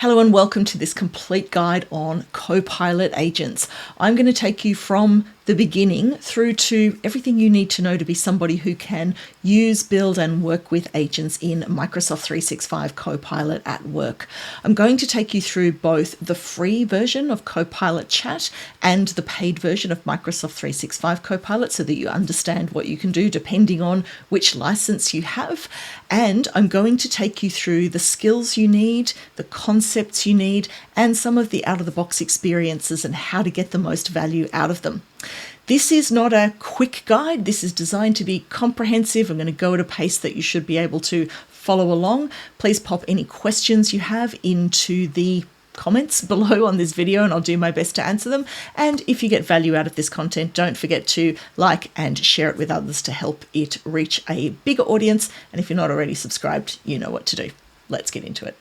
Hello and welcome to this complete guide on Copilot agents. I'm going to take you from the beginning through to everything you need to know to be somebody who can use, build and work with agents in Microsoft 365 Copilot at work. I'm going to take you through both the free version of Copilot Chat and the paid version of Microsoft 365 Copilot so that you understand what you can do depending on which license you have. And I'm going to take you through the skills you need, the concepts you need, and some of the out-of-the-box experiences and how to get the most value out of them. This is not a quick guide. This is designed to be comprehensive. I'm going to go at a pace that you should be able to follow along. Please pop any questions you have into the comments below on this video and I'll do my best to answer them. And if you get value out of this content, don't forget to like and share it with others to help it reach a bigger audience. And if you're not already subscribed, you know what to do. Let's get into it.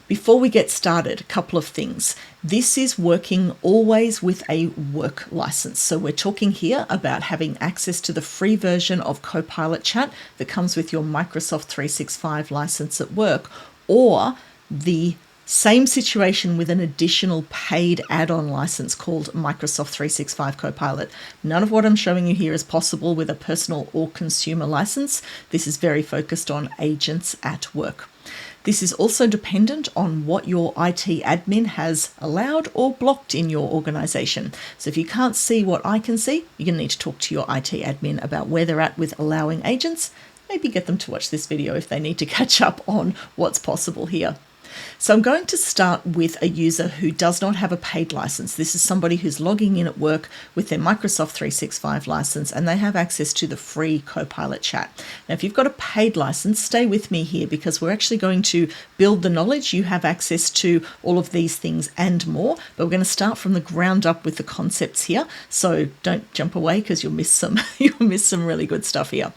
Before we get started, a couple of things. This is working always with a work license. So we're talking here about having access to the free version of Copilot Chat that comes with your Microsoft 365 license at work, or the same situation with an additional paid add-on license called Microsoft 365 Copilot. None of what I'm showing you here is possible with a personal or consumer license. This is very focused on agents at work. This is also dependent on what your IT admin has allowed or blocked in your organization. So if you can't see what I can see, you're going to need to talk to your IT admin about where they're at with allowing agents. Maybe get them to watch this video if they need to catch up on what's possible here. So I'm going to start with a user who does not have a paid license. This is somebody who's logging in at work with their Microsoft 365 license and they have access to the free Copilot Chat. Now, if you've got a paid license, stay with me here because we're actually going to build the knowledge. You have access to all of these things and more, but we're going to start from the ground up with the concepts here. So don't jump away because you'll miss some really good stuff here.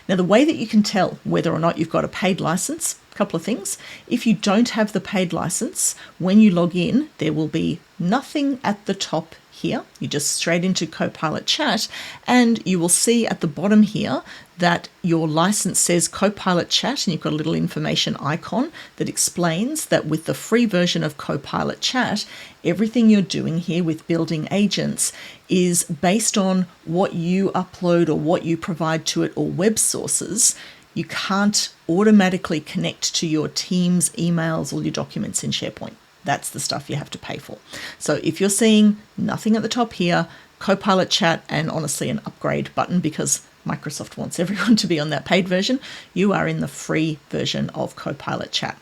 Now, the way that you can tell whether or not you've got a paid license, couple of things. If you don't have the paid license, when you log in, there will be nothing at the top here. You just straight into Copilot Chat and you will see at the bottom here that your license says Copilot Chat and you've got a little information icon that explains that with the free version of Copilot Chat, everything you're doing here with building agents is based on what you upload or what you provide to it or web sources. You can't automatically connect to your Teams, emails, or your documents in SharePoint. That's the stuff you have to pay for. So if you're seeing nothing at the top here, Copilot Chat, and honestly an upgrade button because Microsoft wants everyone to be on that paid version, you are in the free version of Copilot Chat.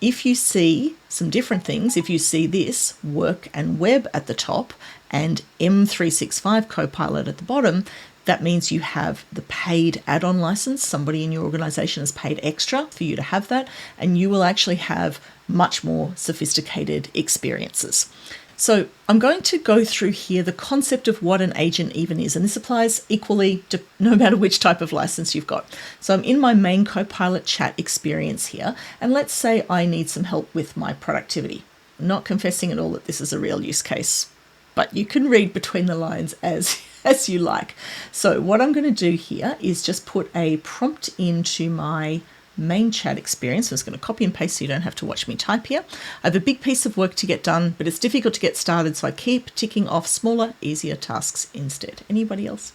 If you see some different things, if you see this work and web at the top and M365 Copilot at the bottom, that means you have the paid add-on license. Somebody in your organization has paid extra for you to have that, and you will actually have much more sophisticated experiences. So I'm going to go through here the concept of what an agent even is, and this applies equally to no matter which type of license you've got. So I'm in my main Copilot Chat experience here, and let's say I need some help with my productivity. I'm not confessing at all that this is a real use case, but you can read between the lines as you like. So what I'm going to do here is just put a prompt into my main chat experience. I'm just going to copy and paste so you don't have to watch me type here. I have a big piece of work to get done, but it's difficult to get started, so I keep ticking off smaller, easier tasks instead. Anybody else?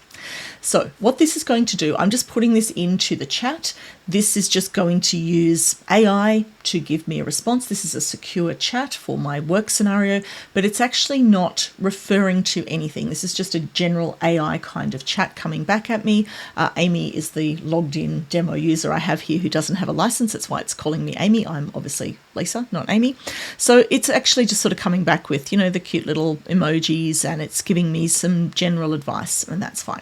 So what this is going to do, I'm just putting this into the chat. This is just going to use AI to give me a response. This is a secure chat for my work scenario, but it's actually not referring to anything. This is just a general AI kind of chat coming back at me. Amy is the logged in demo user I have here who doesn't have a license. That's why it's calling me Amy. I'm obviously Lisa, not Amy. So it's actually just sort of coming back with, the cute little emojis, and it's giving me some general advice, and that's fine.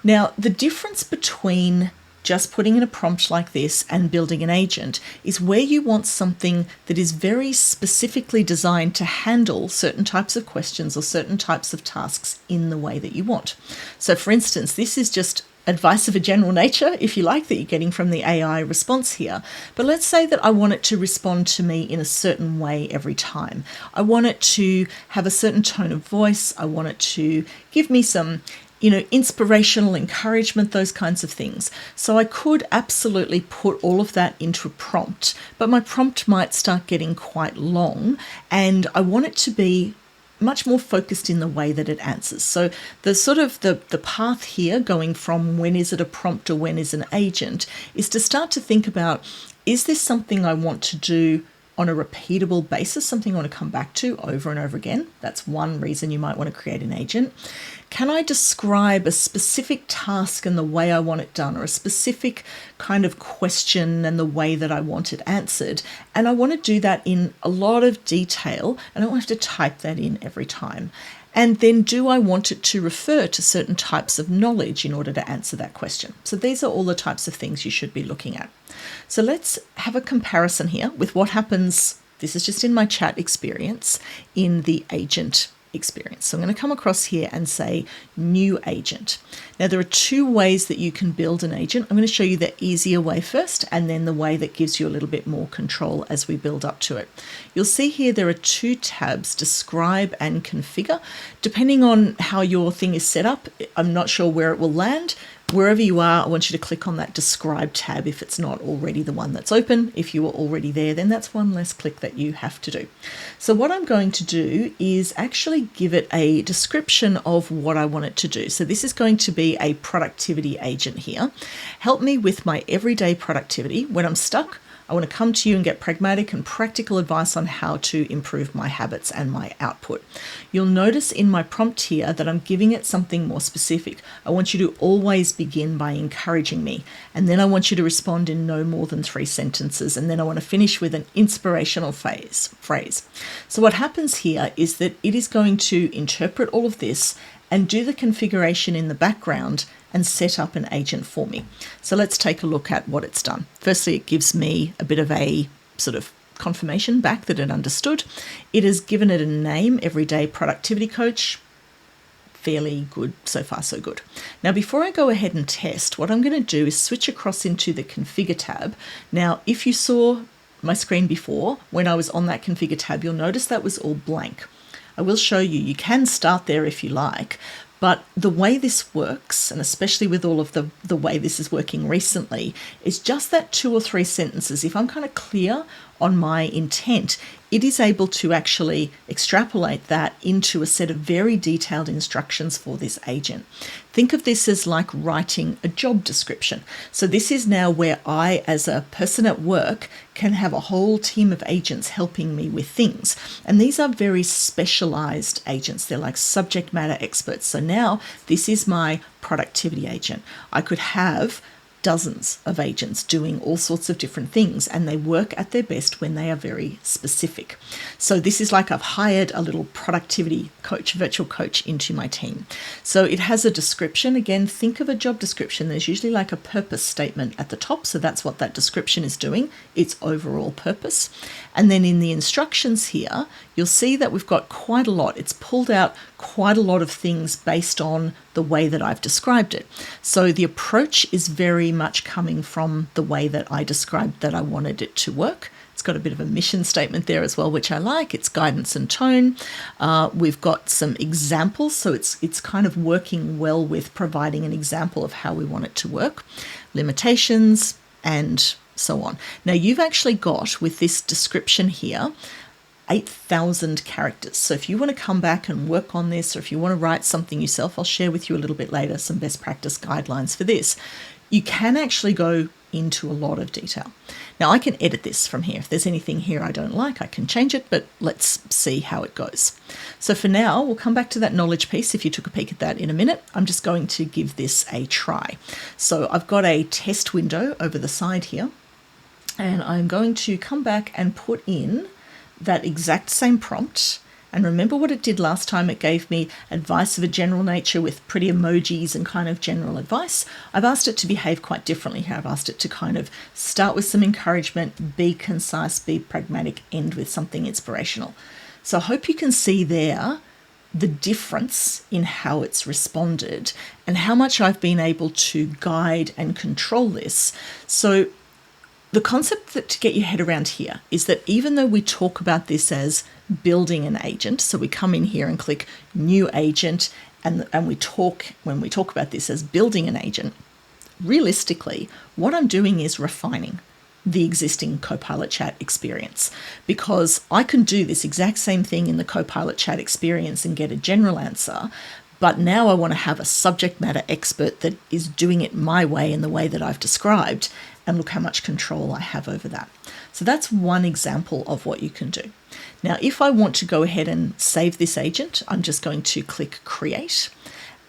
Now, the difference between just putting in a prompt like this and building an agent is where you want something that is very specifically designed to handle certain types of questions or certain types of tasks in the way that you want. So for instance, this is just advice of a general nature, if you like, that you're getting from the AI response here. But let's say that I want it to respond to me in a certain way every time. I want it to have a certain tone of voice. I want it to give me some inspirational encouragement, those kinds of things. So I could absolutely put all of that into a prompt, but my prompt might start getting quite long, and I want it to be much more focused in the way that it answers. So the sort of the path here, going from when is it a prompt or when is an agent, is to start to think about, is this something I want to do on a repeatable basis, something I want to come back to over and over again? That's one reason you might want to create an agent. Can I describe a specific task and the way I want it done, or a specific kind of question and the way that I want it answered? And I want to do that in a lot of detail, and I don't have to type that in every time. And then do I want it to refer to certain types of knowledge in order to answer that question? So these are all the types of things you should be looking at. So let's have a comparison here with what happens, this is just in my chat experience, in the agent experience. So I'm going to come across here and say new agent. Now there are two ways that you can build an agent. I'm going to show you the easier way first, and then the way that gives you a little bit more control as we build up to it. You'll see here there are two tabs, describe and configure. Depending on how your thing is set up, I'm not sure where it will land. Wherever you are, I want you to click on that describe tab if it's not already the one that's open. If you are already there, then that's one less click that you have to do. So what I'm going to do is actually give it a description of what I want it to do. So this is going to be a productivity agent here. Help me with my everyday productivity. When I'm stuck, I want to come to you and get pragmatic and practical advice on how to improve my habits and my output. You'll notice in my prompt here that I'm giving it something more specific. I want you to always begin by encouraging me, and then I want you to respond in no more than 3 sentences, and then I want to finish with an inspirational phrase. So what happens here is that it is going to interpret all of this and do the configuration in the background and set up an agent for me. So let's take a look at what it's done. Firstly, it gives me a bit of a sort of confirmation back that it understood. It has given it a name, Everyday Productivity Coach. Fairly good, so far so good. Now before I go ahead and test, what I'm going to do is switch across into the Configure tab. Now if you saw my screen before, when I was on that Configure tab, you'll notice that was all blank. I will show you, you can start there if you like, but the way this works, and especially with all of the way this is working recently, is just that 2 or 3 sentences. If I'm kind of clear on my intent, it is able to actually extrapolate that into a set of very detailed instructions for this agent. Think of this as like writing a job description. So this is now where I, as a person at work, can have a whole team of agents helping me with things. And these are very specialized agents. They're like subject matter experts. So now this is my productivity agent. I could have dozens of agents doing all sorts of different things, and they work at their best when they are very specific. So this is like I've hired a little productivity coach, virtual coach, into my team. So it has a description. Again, think of a job description. There's usually like a purpose statement at the top. So that's what that description is doing, its overall purpose. And then in the instructions here, you'll see that we've got quite a lot. It's pulled out quite a lot of things based on the way that I've described it. So the approach is very much coming from the way that I described that I wanted it to work. It's got a bit of a mission statement there as well, which I like. It's guidance and tone. We've got some examples, so it's kind of working well with providing an example of how we want it to work, limitations, and so on. Now you've actually got, with this description here, 8,000 characters. So if you want to come back and work on this, or if you want to write something yourself, I'll share with you a little bit later some best practice guidelines for this. You can actually go into a lot of detail. Now I can edit this from here. If there's anything here I don't like, I can change it, but let's see how it goes. So for now, we'll come back to that knowledge piece. If you took a peek at that in a minute, I'm just going to give this a try. So I've got a test window over the side here, and I'm going to come back and put in that exact same prompt. And remember what it did last time? It gave me advice of a general nature with pretty emojis and kind of general advice. I've asked it to behave quite differently here. I've asked it to kind of start with some encouragement, be concise, be pragmatic, end with something inspirational. So I hope you can see there the difference in how it's responded and how much I've been able to guide and control this. So the concept that to get your head around here is that even though we talk about this as building an agent, so we come in here and click new agent, and when we talk about this as building an agent, realistically, what I'm doing is refining the existing Copilot Chat experience, because I can do this exact same thing in the Copilot Chat experience and get a general answer. But now I want to have a subject matter expert that is doing it my way in the way that I've described, and look how much control I have over that. So that's one example of what you can do. Now, if I want to go ahead and save this agent, I'm just going to click Create,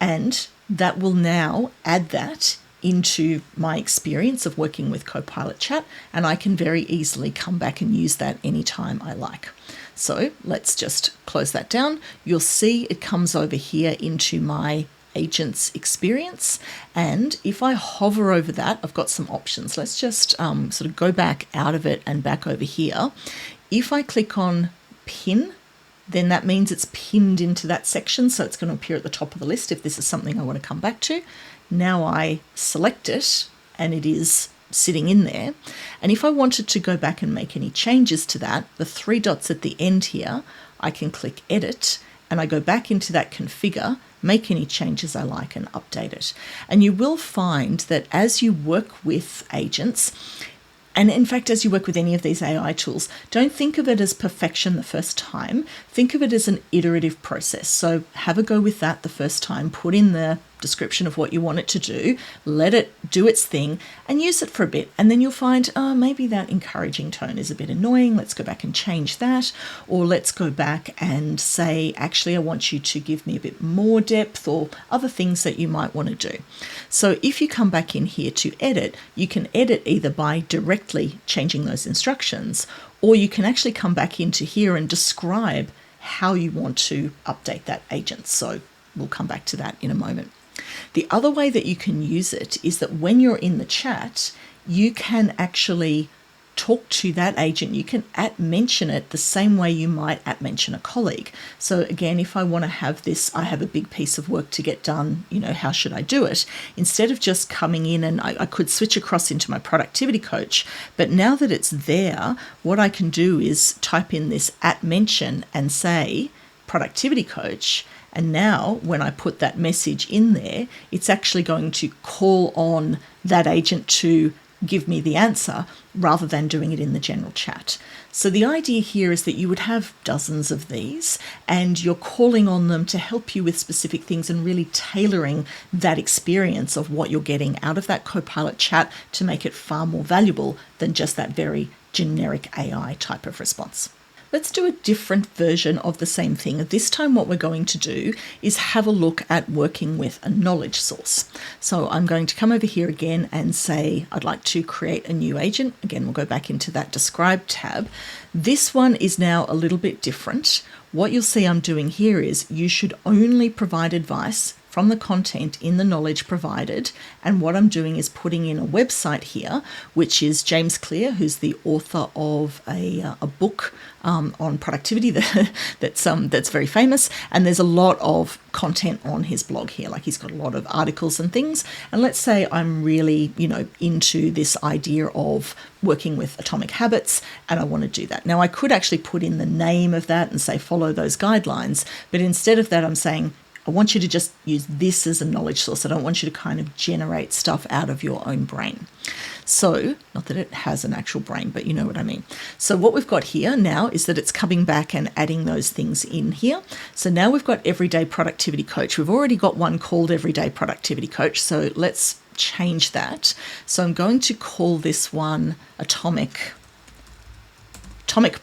and that will now add that into my experience of working with Copilot Chat, and I can very easily come back and use that anytime I like. So let's just close that down. You'll see it comes over here into my agent's experience, and if I hover over that, I've got some options. Let's just sort of go back out of it and back over here. If I click on Pin, then that means it's pinned into that section, so it's going to appear at the top of the list if this is something I want to come back to. Now I select it, and it is sitting in there. And if I wanted to go back and make any changes to that, the three dots at the end here, I can click Edit, and I go back into that configure, make any changes I like, and update it. And you will find that as you work with agents, and in fact, as you work with any of these AI tools, don't think of it as perfection the first time. Think of it as an iterative process. So have a go with that the first time, put in the description of what you want it to do, let it do its thing, and use it for a bit. And then you'll find, oh, maybe that encouraging tone is a bit annoying. Let's go back and change that. Or let's go back and say, actually, I want you to give me a bit more depth, or other things that you might want to do. So if you come back in here to edit, you can edit either by directly changing those instructions, or you can actually come back into here and describe how you want to update that agent. So we'll come back to that in a moment. The other way that you can use it is that when you're in the chat, you can actually talk to that agent. You can @mention it the same way you might @mention a colleague. So again, if I want to have this, I have a big piece of work to get done, how should I do it? Instead of just coming in, and I could switch across into my productivity coach, but now that it's there, what I can do is type in this @mention and say productivity coach. And now when I put that message in there, it's actually going to call on that agent to give me the answer rather than doing it in the general chat. So the idea here is that you would have dozens of these, and you're calling on them to help you with specific things and really tailoring that experience of what you're getting out of that Copilot Chat to make it far more valuable than just that very generic AI type of response. Let's do a different version of the same thing. This time what we're going to do is have a look at working with a knowledge source. So I'm going to come over here again and say I'd like to create a new agent. Again, we'll go back into that Describe tab. This one is now a little bit different. What you'll see I'm doing here is you should only provide advice from the content in the knowledge provided. And what I'm doing is putting in a website here, which is James Clear, who's the author of a book on productivity that's very famous. And there's a lot of content on his blog here. Like, he's got a lot of articles and things. And let's say I'm really, into this idea of working with atomic habits, and I want to do that. Now, I could actually put in the name of that and say, follow those guidelines. But instead of that, I'm saying, I want you to just use this as a knowledge source. I don't want you to kind of generate stuff out of your own brain. So, not that it has an actual brain, but you know what I mean. So what we've got here now is that it's coming back and adding those things in here. So now we've got Everyday Productivity Coach. We've already got one called Everyday Productivity Coach. So let's change that. So I'm going to call this one Atomic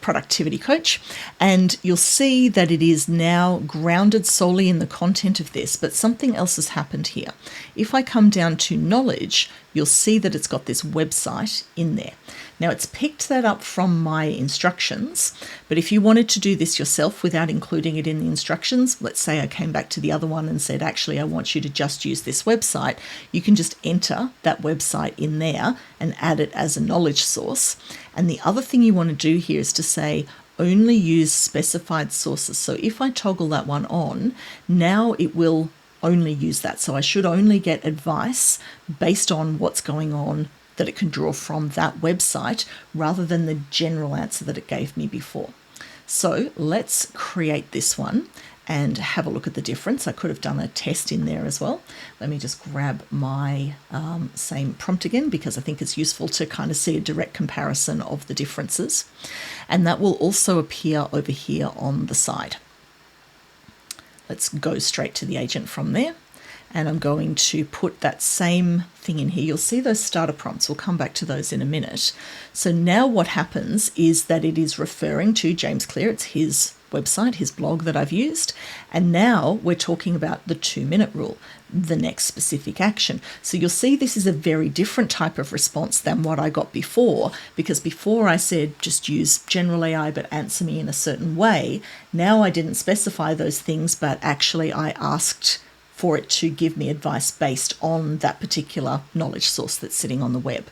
Productivity Coach, and you'll see that it is now grounded solely in the content of this, but something else has happened here. If I come down to knowledge, you'll see that it's got this website in there. Now, it's picked that up from my instructions, but if you wanted to do this yourself without including it in the instructions, let's say I came back to the other one and said, actually, I want you to just use this website, you can just enter that website in there and add it as a knowledge source. And the other thing you want to do here is to say, only use specified sources. So if I toggle that one on, now it will only use that. So I should only get advice based on what's going on that it can draw from that website rather than the general answer that it gave me before. So let's create this one. and have a look at the difference. I could have done a test in there as well. Let me just grab my same prompt again, because I think it's useful to kind of see a direct comparison of the differences. And that will also appear over here on the side. Let's go straight to the agent from there. And I'm going to put that same thing in here. You'll see those starter prompts. We'll come back to those in a minute. So now what happens is that it is referring to James Clear. It's his website, his blog that I've used. And now we're talking about the 2-minute rule, the next specific action. So you'll see this is a very different type of response than what I got before, because before I said just use general AI but answer me in a certain way. Now I didn't specify those things, but actually I asked for it to give me advice based on that particular knowledge source that's sitting on the web.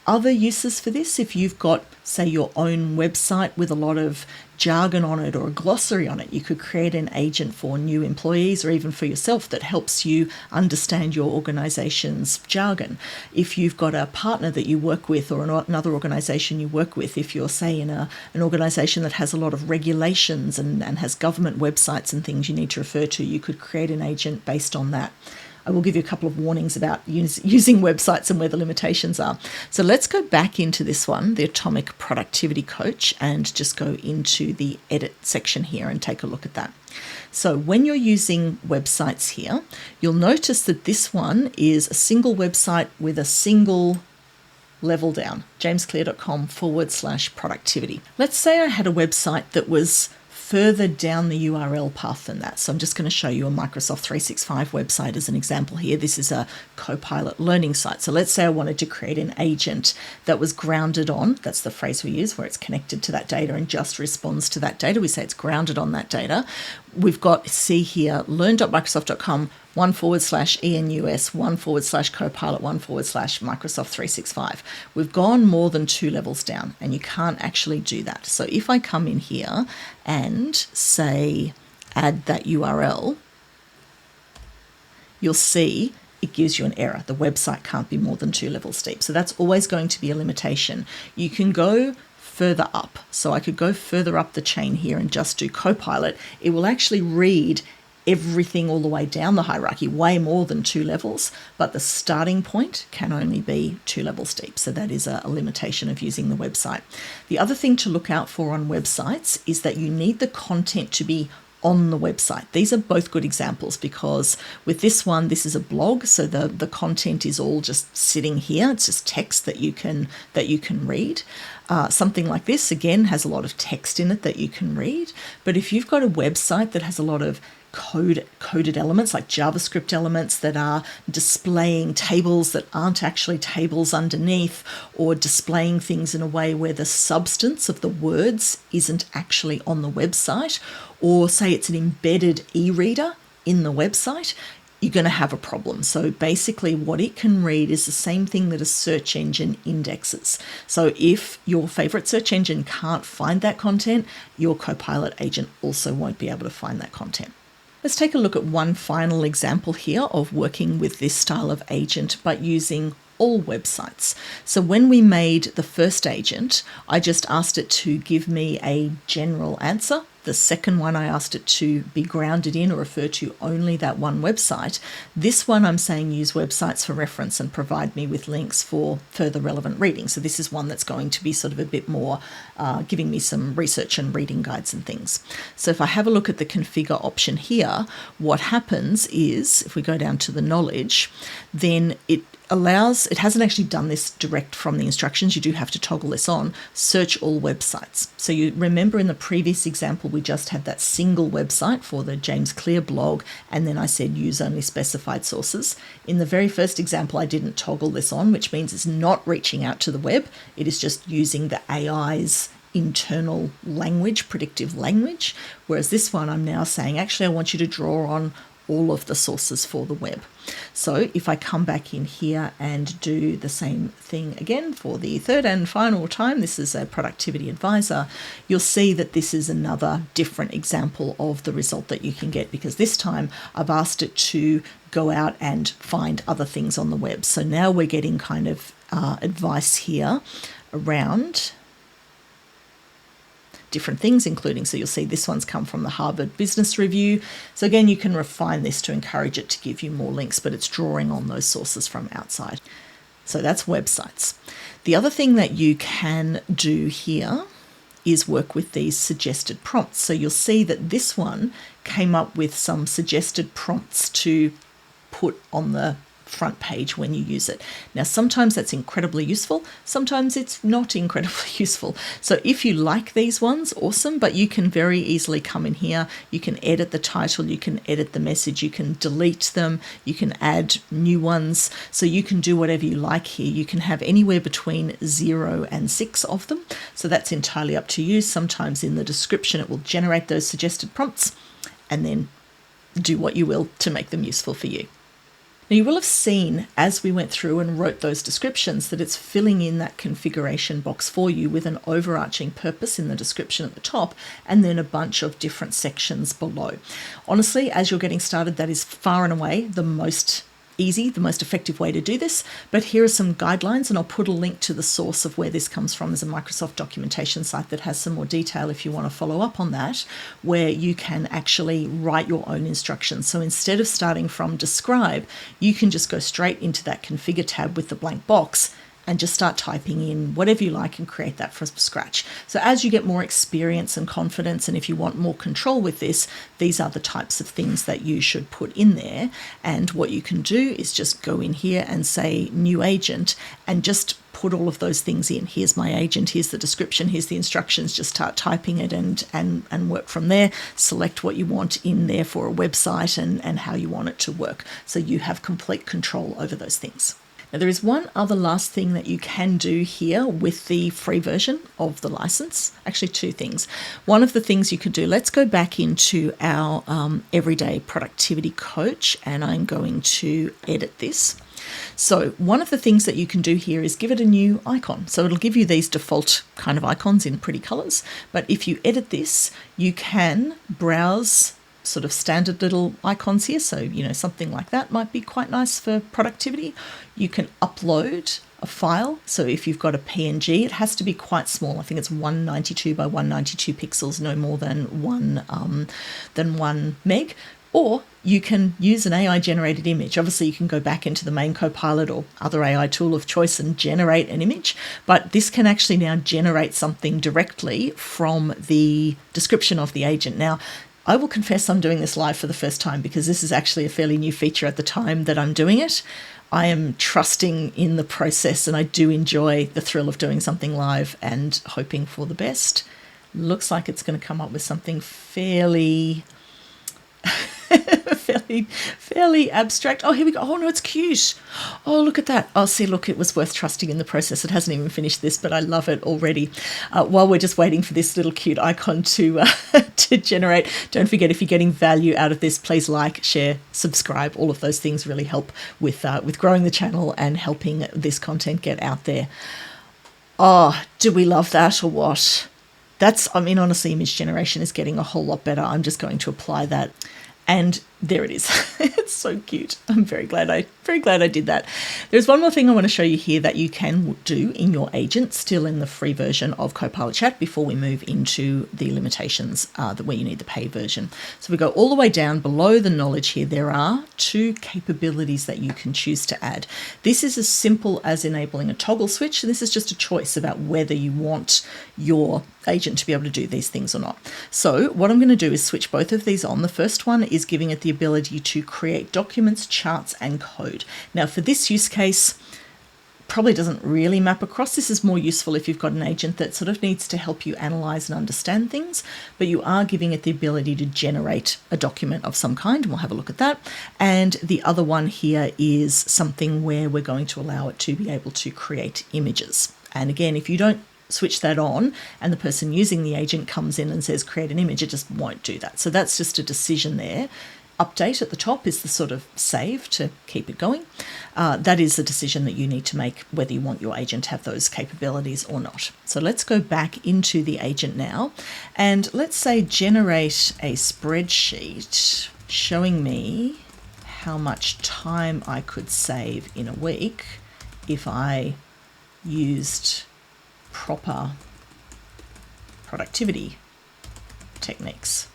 Other uses for this, if you've got, say, your own website with a lot of jargon on it or a glossary on it, you could create an agent for new employees or even for yourself that helps you understand your organization's jargon. If you've got a partner that you work with or another organization you work with, if you're, say, in an organization that has a lot of regulations and has government websites and things you need to refer to, you could create an agent based on that. I will give you a couple of warnings about using websites and where the limitations are. So let's go back into this one, the Atomic Productivity Coach, and just go into the edit section here and take a look at that. So when you're using websites here, you'll notice that this one is a single website with a single level down, jamesclear.com/productivity. Let's say I had a website that was further down the URL path than that. So I'm just going to show you a Microsoft 365 website as an example here. This is a Copilot learning site. So let's say I wanted to create an agent that was grounded on, that's the phrase we use, where it's connected to that data and just responds to that data. We say it's grounded on that data. We've got, see here, learn.microsoft.com /ENUS /Copilot /Microsoft 365. We've gone more than 2 levels down, and you can't actually do that. So if I come in here and say add that URL, you'll see it gives you an error. The website can't be more than 2 levels deep. So that's always going to be a limitation. You can go further up. So I could go further up the chain here and just do Copilot. It will actually read everything all the way down the hierarchy, way more than 2 levels, but the starting point can only be 2 levels deep. So that is a limitation of using the website. The other thing to look out for on websites is that you need the content to be on the website. These are both good examples, because with this one, this is a blog, so the content is all just sitting here. It's just text that you can read. Something like this, again, has a lot of text in it that you can read. But if you've got a website that has a lot of coded elements, like JavaScript elements that are displaying tables that aren't actually tables underneath, or displaying things in a way where the substance of the words isn't actually on the website, or say it's an embedded e-reader in the website, you're going to have a problem. So basically what it can read is the same thing that a search engine indexes. So if your favorite search engine can't find that content, your Copilot agent also won't be able to find that content. Let's take a look at one final example here of working with this style of agent, but using all websites. So when we made the first agent, I just asked it to give me a general answer. The second one, I asked it to be grounded in or refer to only that one website. This one, I'm saying use websites for reference and provide me with links for further relevant reading. So this is one that's going to be sort of a bit more giving me some research and reading guides and things. So if I have a look at the configure option here, what happens is if we go down to the knowledge, then it hasn't actually done this direct from the instructions. You do have to toggle this on, search all websites. So you remember in the previous example, we just had that single website for the James Clear blog, and then I said use only specified sources. In the very first example, I didn't toggle this on, which means it's not reaching out to the web. It is just using the AI's internal language, predictive language. Whereas this one, I'm now saying, actually, I want you to draw on all of the sources for the web. So if I come back in here and do the same thing again for the third and final time, this is a productivity advisor, you'll see that this is another different example of the result that you can get, because this time I've asked it to go out and find other things on the web. So now we're getting kind of advice here around different things, including, so you'll see this one's come from the Harvard Business Review. So again, you can refine this to encourage it to give you more links, but it's drawing on those sources from outside. So that's websites. The other thing that you can do here is work with these suggested prompts. So you'll see that this one came up with some suggested prompts to put on the front page when you use it. Now, sometimes that's incredibly useful. Sometimes it's not incredibly useful. So if you like these ones, awesome, but you can very easily come in here. You can edit the title, you can edit the message, you can delete them, you can add new ones. So you can do whatever you like here. You can have anywhere between 0 and 6 of them. So that's entirely up to you. Sometimes in the description, it will generate those suggested prompts and then do what you will to make them useful for you. Now, you will have seen as we went through and wrote those descriptions that it's filling in that configuration box for you with an overarching purpose in the description at the top and then a bunch of different sections below. Honestly, as you're getting started, that is far and away the most easy, the most effective way to do this. But here are some guidelines, and I'll put a link to the source of where this comes from. There's a Microsoft documentation site that has some more detail if you want to follow up on that, where you can actually write your own instructions. So instead of starting from describe, you can just go straight into that configure tab with the blank box and just start typing in whatever you like and create that from scratch. So as you get more experience and confidence, and if you want more control with this, these are the types of things that you should put in there. And what you can do is just go in here and say new agent and just put all of those things in. Here's my agent, here's the description, here's the instructions. Just start typing it and work from there. Select what you want in there for a website and how you want it to work. So you have complete control over those things. Now, there is one other last thing that you can do here with the free version of the license. Actually, two things. One of the things you could do, let's go back into our everyday productivity coach, and I'm going to edit this. So one of the things that you can do here is give it a new icon. So it'll give you these default kind of icons in pretty colors. But if you edit this, you can browse sort of standard little icons here. So, something like that might be quite nice for productivity. You can upload a file. So if you've got a PNG, it has to be quite small. I think it's 192 by 192 pixels, no more than one meg. Or you can use an AI generated image. Obviously, you can go back into the main Copilot or other AI tool of choice and generate an image, but this can actually now generate something directly from the description of the agent. Now, I will confess I'm doing this live for the first time because this is actually a fairly new feature at the time that I'm doing it. I am trusting in the process and I do enjoy the thrill of doing something live and hoping for the best. Looks like it's going to come up with something fairly fairly abstract. Oh, here we go. Oh no, it's cute. Oh, look at that. Oh, see, look, it was worth trusting in the process. It hasn't even finished this, but I love it already. While we're just waiting for this little cute icon to generate, don't forget, if you're getting value out of this, please like, share, subscribe. All of those things really help with growing the channel and helping this content get out there. Oh, do we love that or what? Honestly, image generation is getting a whole lot better. I'm just going to apply that. And there it is. It's so cute. I'm very glad I did that. There's one more thing I want to show you here that you can do in your agent, still in the free version of Copilot Chat, before we move into the limitations where you need the paid version. So we go all the way down below the knowledge here. There are 2 capabilities that you can choose to add. This is as simple as enabling a toggle switch. And this is just a choice about whether you want your agent to be able to do these things or not. So what I'm going to do is switch both of these on. The first one is giving it the ability to create documents, charts, and code. Now, for this use case, probably doesn't really map across. This is more useful if you've got an agent that sort of needs to help you analyze and understand things, but you are giving it the ability to generate a document of some kind, and we'll have a look at that. And the other one here is something where we're going to allow it to be able to create images. And again, if you don't switch that on and the person using the agent comes in and says create an image, it just won't do that. So that's just a decision there. Update at the top is the sort of save to keep it going. That is a decision that you need to make whether you want your agent to have those capabilities or not. So let's go back into the agent now and let's say generate a spreadsheet showing me how much time I could save in a week if I used proper productivity techniques.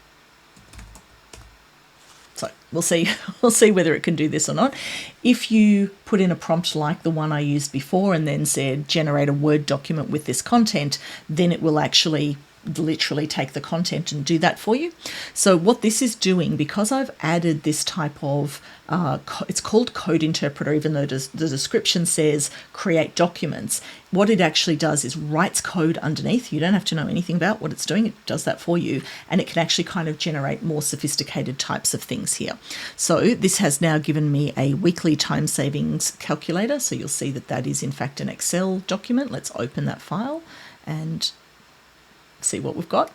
So we'll see whether it can do this or not. If you put in a prompt like the one I used before and then said generate a Word document with this content, then it will actually literally take the content and do that for you. So what this is doing, because I've added this type of it's called code interpreter, even though the description says create documents, what it actually does is writes code underneath. You don't have to know anything about what it's doing. It does that for you, and it can actually kind of generate more sophisticated types of things here. So this has now given me a weekly time savings calculator. So you'll see that that is in fact an Excel document. Let's open that file and see what we've got.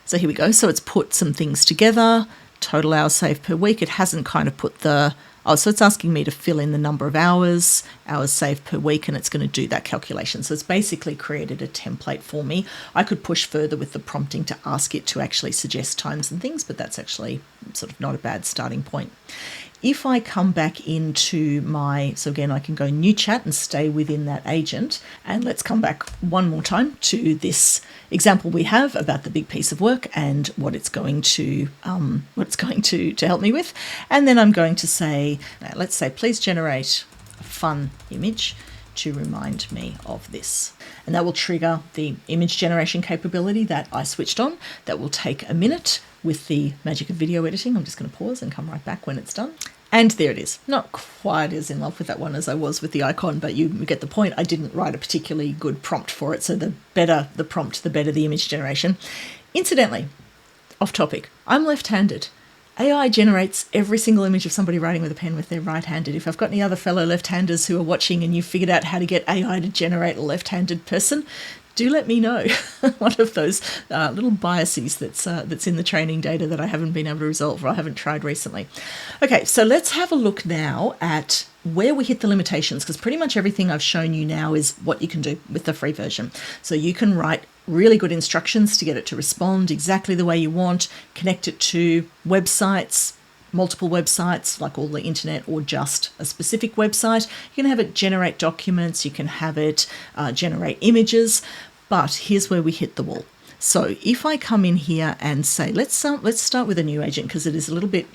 So here we go. So it's put some things together, total hours saved per week. It hasn't kind of put so it's asking me to fill in the number of hours saved per week, and it's going to do that calculation. So it's basically created a template for me. I could push further with the prompting to ask it to actually suggest times and things, but that's actually sort of not a bad starting point. If I come back into so again, I can go new chat and stay within that agent. And let's come back one more time to this example we have about the big piece of work and what it's going to help me with. And then I'm going to say, let's say, please generate a fun image to remind me of this. And that will trigger the image generation capability that I switched on. That will take a minute with the magic of video editing. I'm just going to pause and come right back when it's done. And there it is. Not quite as in love with that one as I was with the icon, but you get the point. I didn't write a particularly good prompt for it, so the better the prompt, the better the image generation. Incidentally, off topic, I'm left-handed. AI generates every single image of somebody writing with a pen with their right-handed. If I've got any other fellow left-handers who are watching and you've figured out how to get AI to generate a left-handed person, do let me know. One of those little biases that's in the training data that I haven't been able to resolve or I haven't tried recently. Okay, so let's have a look now at where we hit the limitations, because pretty much everything I've shown you now is what you can do with the free version. So you can write really good instructions to get it to respond exactly the way you want, connect it to websites, multiple websites like all the internet or just a specific website. You can have it generate documents, you can have it generate images, but here's where we hit the wall. So if I come in here and say, let's start with a new agent, because it is a little bit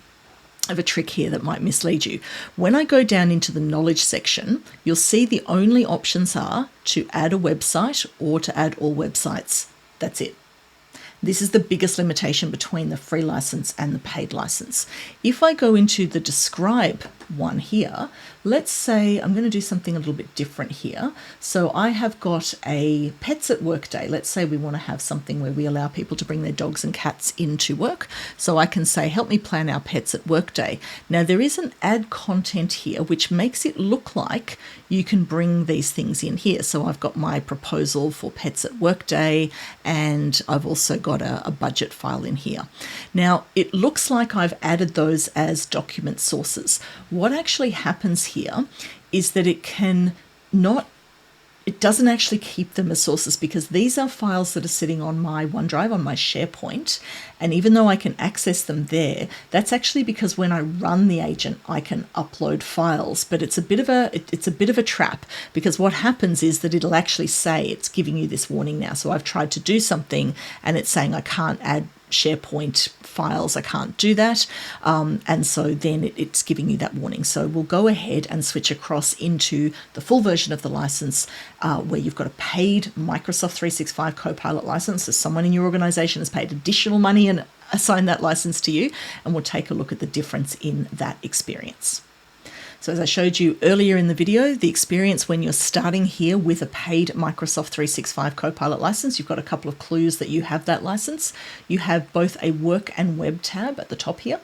of a trick here that might mislead you. When I go down into the knowledge section, you'll see the only options are to add a website or to add all websites. That's it. This is the biggest limitation between the free license and the paid license. If I go into the describe one here, let's say I'm going to do something a little bit different here. So I have got a pets at work day. Let's say we want to have something where we allow people to bring their dogs and cats into work. So I can say, help me plan our pets at work day. Now there is an add content here, which makes it look like you can bring these things in here. So I've got my proposal for pets at work day, and I've also got a budget file in here. Now it looks like I've added those as document sources. What actually happens here is that it doesn't actually keep them as sources, because these are files that are sitting on my OneDrive, on my SharePoint. And even though I can access them there, that's actually because when I run the agent, I can upload files. But it's a bit of a trap, because what happens is that it'll actually say it's giving you this warning now. So I've tried to do something and it's saying I can't add SharePoint files, I can't do that, and so then it's giving you that warning. So we'll go ahead and switch across into the full version of the license, where you've got a paid Microsoft 365 Copilot license. So someone in your organization has paid additional money and assigned that license to you, and we'll take a look at the difference in that experience. So as I showed you earlier in the video, the experience when you're starting here with a paid Microsoft 365 Copilot license, you've got a couple of clues that you have that license. You have both a work and web tab at the top here,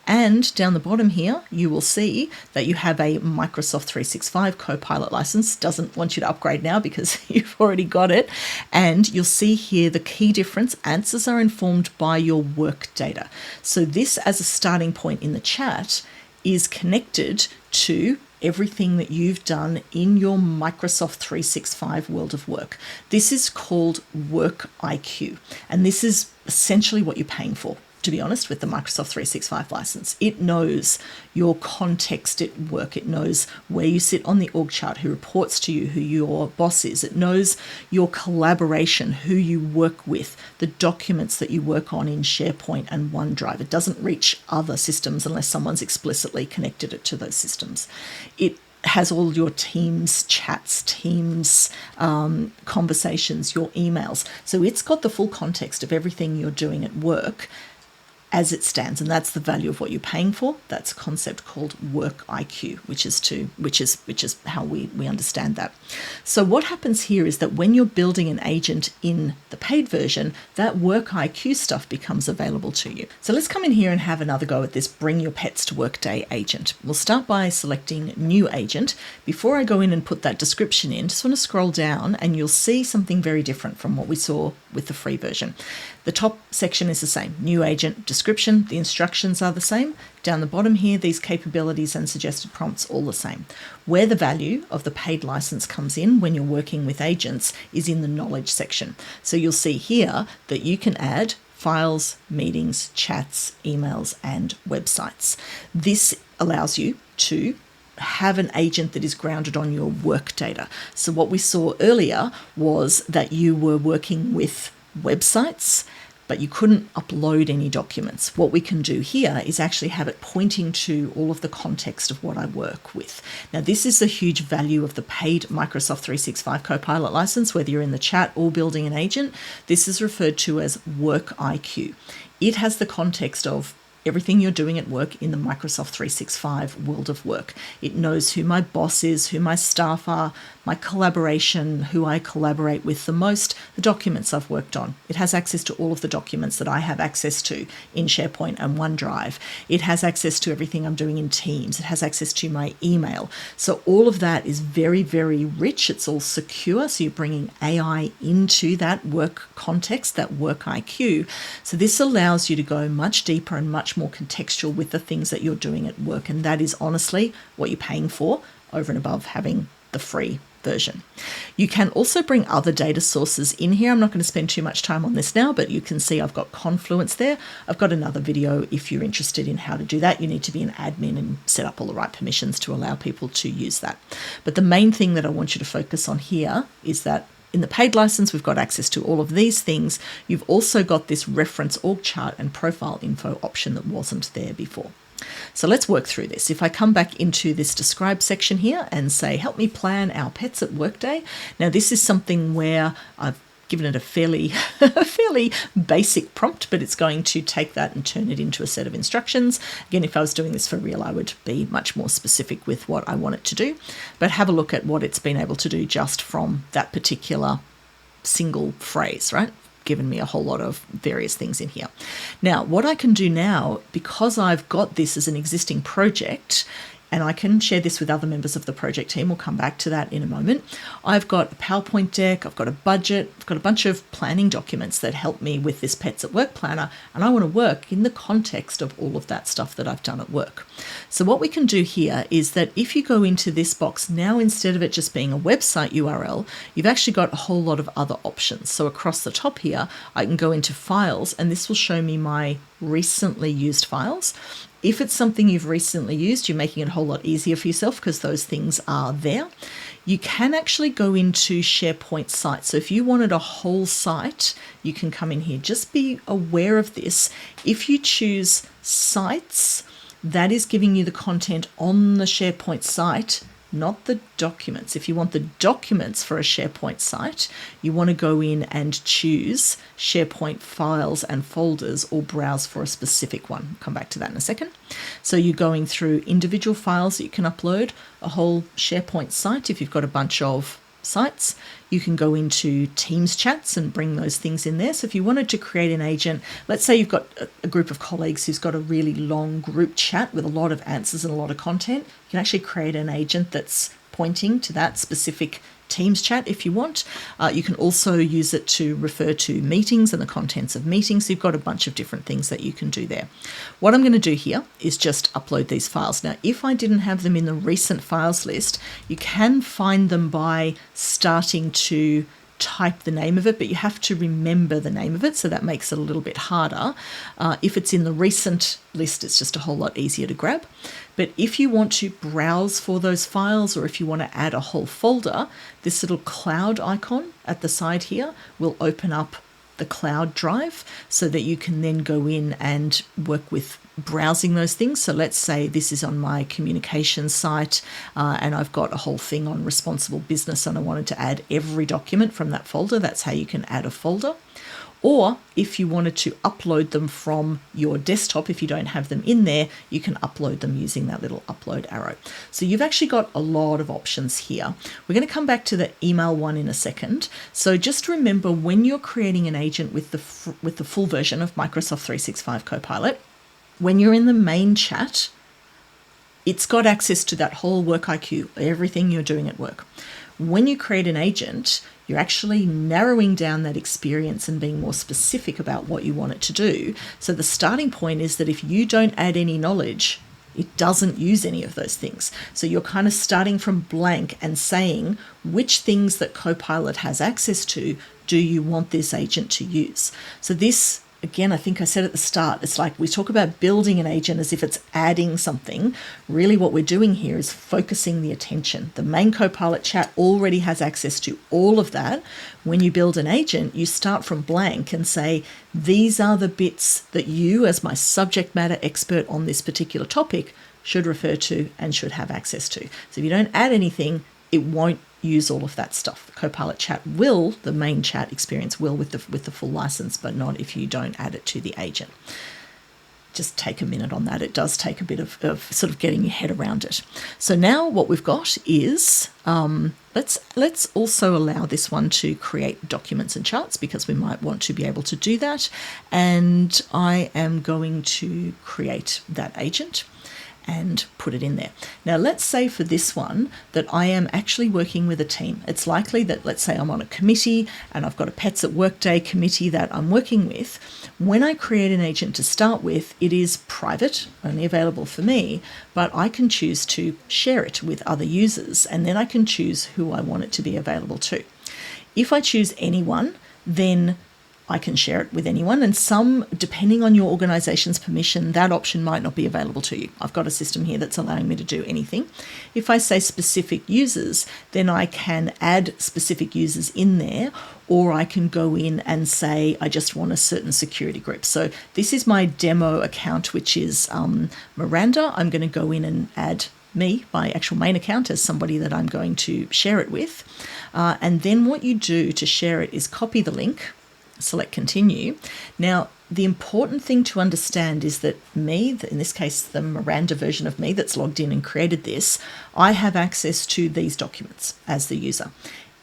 and down the bottom here, you will see that you have a Microsoft 365 Copilot license. Doesn't want you to upgrade now because you've already got it. And you'll see here the key difference: answers are informed by your work data. So this, as a starting point in the chat, is connected to everything that you've done in your Microsoft 365 world of work. This is called WorkIQ, and this is essentially what you're paying for. to be honest, with the Microsoft 365 license. It knows your context at work. It knows where you sit on the org chart, who reports to you, who your boss is. It knows your collaboration, who you work with, the documents that you work on in SharePoint and OneDrive. It doesn't reach other systems unless someone's explicitly connected it to those systems. It has all your Teams chats, Teams conversations, your emails. So it's got the full context of everything you're doing at work as it stands, and that's the value of what you're paying for. That's a concept called WorkIQ, which is how we understand that. So what happens here is that when you're building an agent in the paid version, that WorkIQ stuff becomes available to you. So let's come in here and have another go at this Bring Your Pets to Workday agent. We'll start by selecting New Agent. Before I go in and put that description in, just want to scroll down and you'll see something very different from what we saw with the free version. The top section is the same, New Agent description. The instructions are the same. Down the bottom here, these capabilities and suggested prompts, all the same. Where the value of the paid license comes in when you're working with agents is in the knowledge section. So you'll see here that you can add files, meetings, chats, emails, and websites. This allows you to have an agent that is grounded on your work data. So what we saw earlier was that you were working with websites, but you couldn't upload any documents. What we can do here is actually have it pointing to all of the context of what I work with. Now, this is a huge value of the paid Microsoft 365 Copilot license, whether you're in the chat or building an agent. This is referred to as WorkIQ. It has the context of everything you're doing at work in the Microsoft 365 world of work. It knows who my boss is, who my staff are, my collaboration, who I collaborate with the most, the documents I've worked on. It has access to all of the documents that I have access to in SharePoint and OneDrive. It has access to everything I'm doing in Teams. It has access to my email. So all of that is very, very rich. It's all secure. So you're bringing AI into that work context, that work IQ. So this allows you to go much deeper and much more contextual with the things that you're doing at work. And that is honestly what you're paying for over and above having the free version. You can also bring other data sources in here. I'm not going to spend too much time on this now, but you can see I've got Confluence there. I've got another video if you're interested in how to do that. You need to be an admin and set up all the right permissions to allow people to use that. But the main thing that I want you to focus on here is that in the paid license, we've got access to all of these things. You've also got this reference org chart and profile info option that wasn't there before. So let's work through this. If I come back into this describe section here and say, help me plan our pets at Workday. Now, this is something where I've given it a fairly basic prompt, but it's going to take that and turn it into a set of instructions. Again, if I was doing this for real, I would be much more specific with what I want it to do. But have a look at what it's been able to do just from that particular single phrase, right? Given me a whole lot of various things in here. Now, what I can do now, because I've got this as an existing project, and I can share this with other members of the project team. We'll come back to that in a moment. I've got a PowerPoint deck, I've got a budget, I've got a bunch of planning documents that help me with this Pets at Work planner, and I want to work in the context of all of that stuff that I've done at work. So what we can do here is that if you go into this box, now instead of it just being a website URL, you've actually got a whole lot of other options. So across the top here, I can go into files, and this will show me my recently used files. If it's something you've recently used, you're making it a whole lot easier for yourself because those things are there. You can actually go into SharePoint sites. So if you wanted a whole site, you can come in here. Just be aware of this. If you choose sites, that is giving you the content on the SharePoint site, not the documents. If you want the documents for a SharePoint site, you want to go in and choose SharePoint files and folders or browse for a specific one. I'll come back to that in a second. So you're going through individual files that you can upload, a whole SharePoint site. If you've got a bunch of sites, you can go into Teams chats and bring those things in there. So if you wanted to create an agent, let's say you've got a group of colleagues who's got a really long group chat with a lot of answers and a lot of content, you can actually create an agent that's pointing to that specific Teams chat if you want. You can also use it to refer to meetings and the contents of meetings. So you've got a bunch of different things that you can do there. What I'm going to do here is just upload these files. Now, if I didn't have them in the recent files list, you can find them by starting to type the name of it, but you have to remember the name of it, so that makes it a little bit harder. If it's in the recent list, it's just a whole lot easier to grab. But if you want to browse for those files, or if you want to add a whole folder, this little cloud icon at the side here will open up the cloud drive so that you can then go in and work with browsing those things. So let's say this is on my communications site and I've got a whole thing on responsible business and I wanted to add every document from that folder. That's how you can add a folder. Or if you wanted to upload them from your desktop, if you don't have them in there, you can upload them using that little upload arrow. So you've actually got a lot of options here. We're going to come back to the email one in a second. So just remember, when you're creating an agent with the full version of Microsoft 365 Copilot, when you're in the main chat, it's got access to that whole WorkIQ, everything you're doing at work. When you create an agent, you're actually narrowing down that experience and being more specific about what you want it to do. So the starting point is that if you don't add any knowledge, it doesn't use any of those things. So you're kind of starting from blank and saying which things that Copilot has access to do you want this agent to use. So this, again, I think I said at the start, it's like we talk about building an agent as if it's adding something. Really what we're doing here is focusing the attention. The main Copilot chat already has access to all of that. When you build an agent, you start from blank and say, these are the bits that you, as my subject matter expert on this particular topic, should refer to and should have access to. So if you don't add anything, it won't use all of that stuff. Copilot Chat will, the main chat experience will with the full license, but not if you don't add it to the agent. Just take a minute on that. It does take a bit of sort of getting your head around it. So now what we've got is, let's also allow this one to create documents and charts, because we might want to be able to do that. And I am going to create that agent and put it in there. Now, let's say for this one that I am actually working with a team. It's likely that, let's say I'm on a committee and I've got a Pets at Work Day committee that I'm working with. When I create an agent to start with, it is private, only available for me, but I can choose to share it with other users, and then I can choose who I want it to be available to. If I choose anyone, then I can share it with anyone, and some, depending on your organization's permission, that option might not be available to you. I've got a system here that's allowing me to do anything. If I say specific users, then I can add specific users in there, or I can go in and say, I just want a certain security group. So this is my demo account, which is Miranda. I'm going to go in and add me, my actual main account, as somebody that I'm going to share it with. And then what you do to share it is copy the link, select continue. Now, the important thing to understand is that me, in this case, the Miranda version of me that's logged in and created this, I have access to these documents as the user.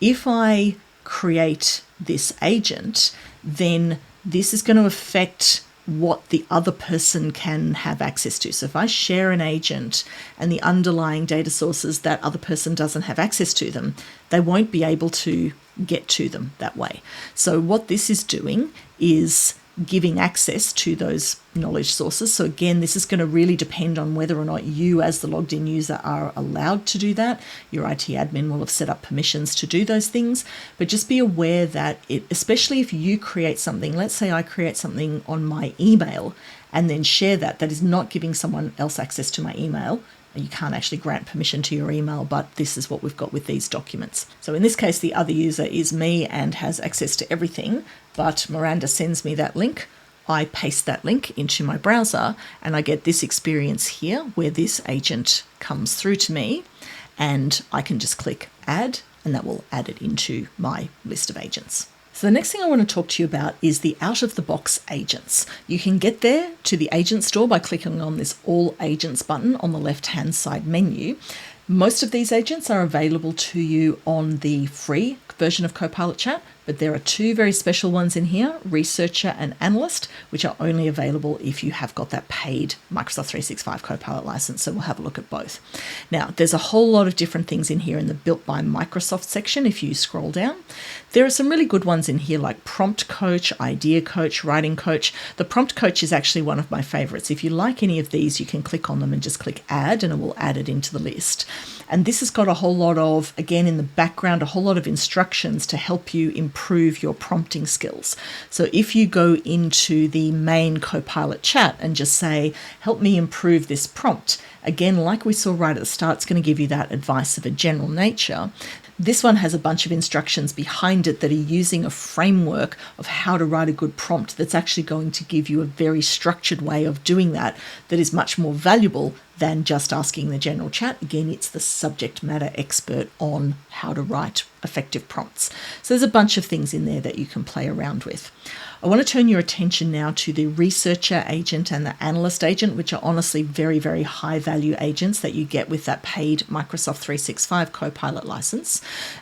If I create this agent, then this is going to affect what the other person can have access to. So if I share an agent and the underlying data sources, that other person doesn't have access to them, they won't be able to get to them that way. So what this is doing is giving access to those knowledge sources. So again, this is going to really depend on whether or not you as the logged in user are allowed to do that. Your IT admin will have set up permissions to do those things, but just be aware that especially if you create something, let's say I create something on my email and then share that is not giving someone else access to my email. You can't actually grant permission to your email, but this is what we've got with these documents. So in this case, the other user is me and has access to everything, but Miranda sends me that link. I paste that link into my browser and I get this experience here where this agent comes through to me, and I can just click add, and that will add it into my list of agents. So the next thing I want to talk to you about is the out-of-the-box agents. You can get there to the agent store by clicking on this All Agents button on the left-hand side menu. Most of these agents are available to you on the free version of Copilot Chat, but there are two very special ones in here, Researcher and Analyst, which are only available if you have got that paid Microsoft 365 Copilot license. So we'll have a look at both. Now, there's a whole lot of different things in here in the Built by Microsoft section. If you scroll down, there are some really good ones in here like Prompt Coach, Idea Coach, Writing Coach. The Prompt Coach is actually one of my favorites. If you like any of these, you can click on them and just click add and it will add it into the list. And this has got a whole lot of, again, in the background, a whole lot of instructions to help you improve your prompting skills. So if you go into the main Copilot chat and just say, help me improve this prompt, again, like we saw right at the start, it's going to give you that advice of a general nature. This one has a bunch of instructions behind it that are using a framework of how to write a good prompt that's actually going to give you a very structured way of doing that is much more valuable than just asking the general chat. Again, it's the subject matter expert on how to write effective prompts. So there's a bunch of things in there that you can play around with. I want to turn your attention now to the researcher agent and the analyst agent, which are honestly very, very high value agents that you get with that paid Microsoft 365 Copilot license.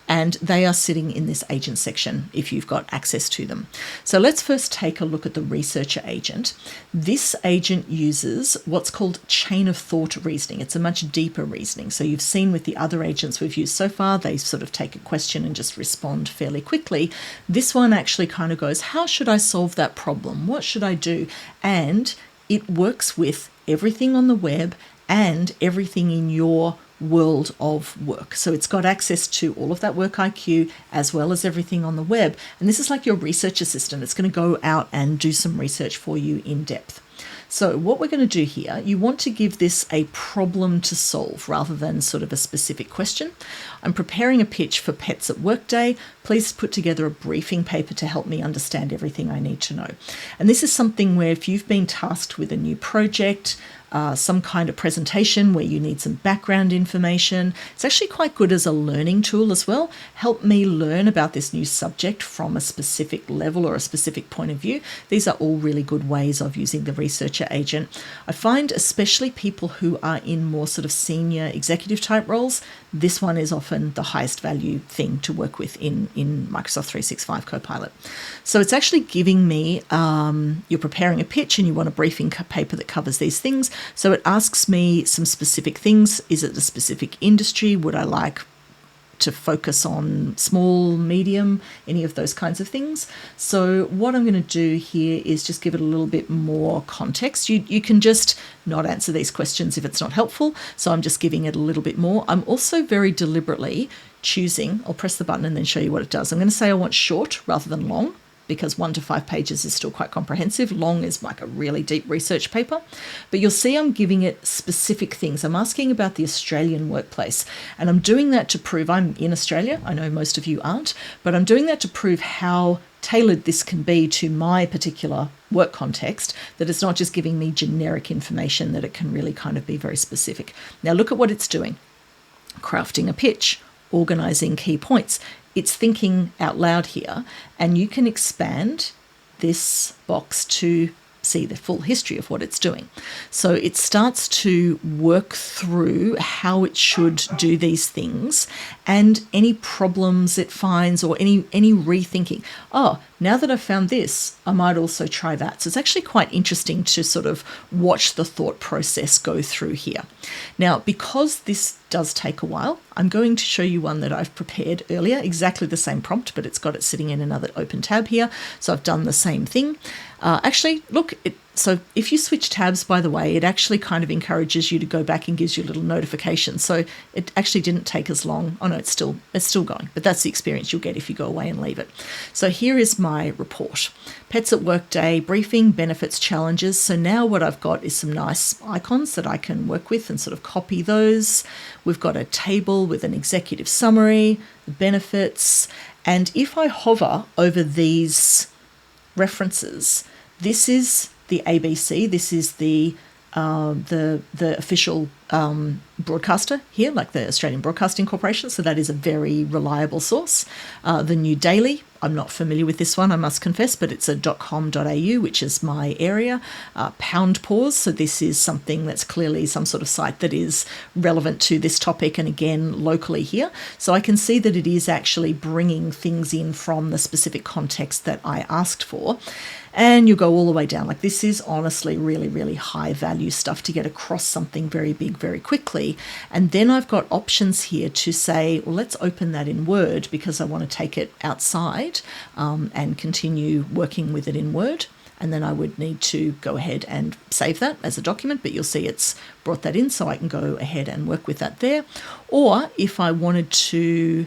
And they are sitting in this agent section if you've got access to them. So let's first take a look at the researcher agent. This agent uses what's called chain of thought reasoning. It's a much deeper reasoning. So you've seen with the other agents we've used so far, they sort of take a question and just respond fairly quickly. This one actually kind of goes, how should I solve that problem? What should I do? And it works with everything on the web and everything in your world of work. So it's got access to all of that WorkIQ as well as everything on the web. And this is like your research assistant. It's going to go out and do some research for you in depth. So what we're going to do here, you want to give this a problem to solve rather than sort of a specific question. I'm preparing a pitch for Pets at Work Day. Please put together a briefing paper to help me understand everything I need to know. And this is something where if you've been tasked with a new project, some kind of presentation where you need some background information. It's actually quite good as a learning tool as well. Help me learn about this new subject from a specific level or a specific point of view. These are all really good ways of using the researcher agent. I find especially people who are in more sort of senior executive type roles, this one is often the highest value thing to work with in Microsoft 365 Copilot. So it's actually giving me, you're preparing a pitch and you want a briefing paper that covers these things. So it asks me some specific things. Is it a specific industry? Would I like to focus on small, medium, any of those kinds of things? So what I'm going to do here is just give it a little bit more context. You can just not answer these questions if it's not helpful. So I'm just giving it a little bit more. I'm also very deliberately choosing, I'll press the button and then show you what it does. I'm going to say I want short rather than long, because 1 to 5 pages is still quite comprehensive. Long is like a really deep research paper. But you'll see I'm giving it specific things. I'm asking about the Australian workplace. And I'm doing that to prove I'm in Australia. I know most of you aren't. But I'm doing that to prove how tailored this can be to my particular work context, that it's not just giving me generic information, that it can really kind of be very specific. Now look at what it's doing. Crafting a pitch, organizing key points. It's thinking out loud here, and you can expand this box to see the full history of what it's doing. So it starts to work through how it should do these things and any problems it finds or any rethinking. Oh, now that I've found this, I might also try that. So it's actually quite interesting to sort of watch the thought process go through here. Now, because this does take a while, I'm going to show you one that I've prepared earlier, exactly the same prompt, but it's got it sitting in another open tab here. So I've done the same thing. Actually, look, so if you switch tabs, by the way, it actually kind of encourages you to go back and gives you a little notification. So it actually didn't take as long. Oh no, it's still going, but that's the experience you'll get if you go away and leave it. So here is my report. Pets at Work Day, briefing, benefits, challenges. So now what I've got is some nice icons that I can work with and sort of copy those. We've got a table with an executive summary, the benefits. And if I hover over these references, this is the ABC. This is the official broadcaster here, like the Australian Broadcasting Corporation, so that is a very reliable source. The New Daily, I'm not familiar with this one, I must confess, but it's a .com.au, which is my area. Pound Pause, so this is something that's clearly some sort of site that is relevant to this topic, and again, locally here. So I can see that it is actually bringing things in from the specific context that I asked for. And you go all the way down. Like, this is honestly really, really high value stuff to get across something very big very quickly. And then I've got options here to say, well, let's open that in Word because I want to take it outside and continue working with it in Word. And then I would need to go ahead and save that as a document, but you'll see it's brought that in, so I can go ahead and work with that there. Or if I wanted to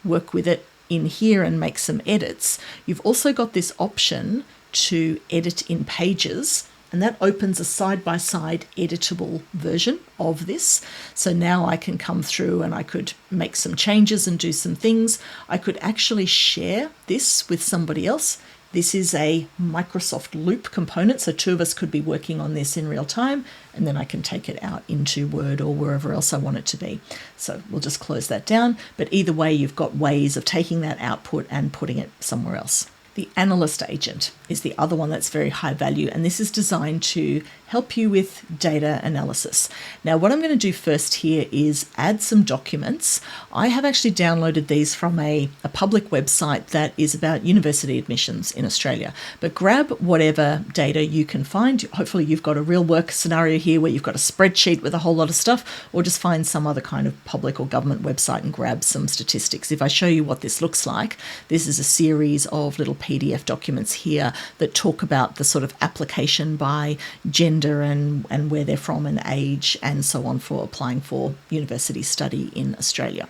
work with it in here and make some edits, you've also got this option to edit in Pages, and that opens a side-by-side editable version of this. So now I can come through and I could make some changes and do some things. I could actually share this with somebody else. This is a Microsoft Loop component, so two of us could be working on this in real time, and then I can take it out into Word or wherever else I want it to be. So we'll just close that down, but either way, you've got ways of taking that output and putting it somewhere else. The Analyst agent is the other one that's very high value, and this is designed to help you with data analysis. Now, what I'm going to do first here is add some documents. I have actually downloaded these from a public website that is about university admissions in Australia, but grab whatever data you can find. Hopefully you've got a real work scenario here where you've got a spreadsheet with a whole lot of stuff, or just find some other kind of public or government website and grab some statistics. If I show you what this looks like, this is a series of little PDF documents here that talk about the sort of application by gender and where they're from and age and so on for applying for university study in Australia.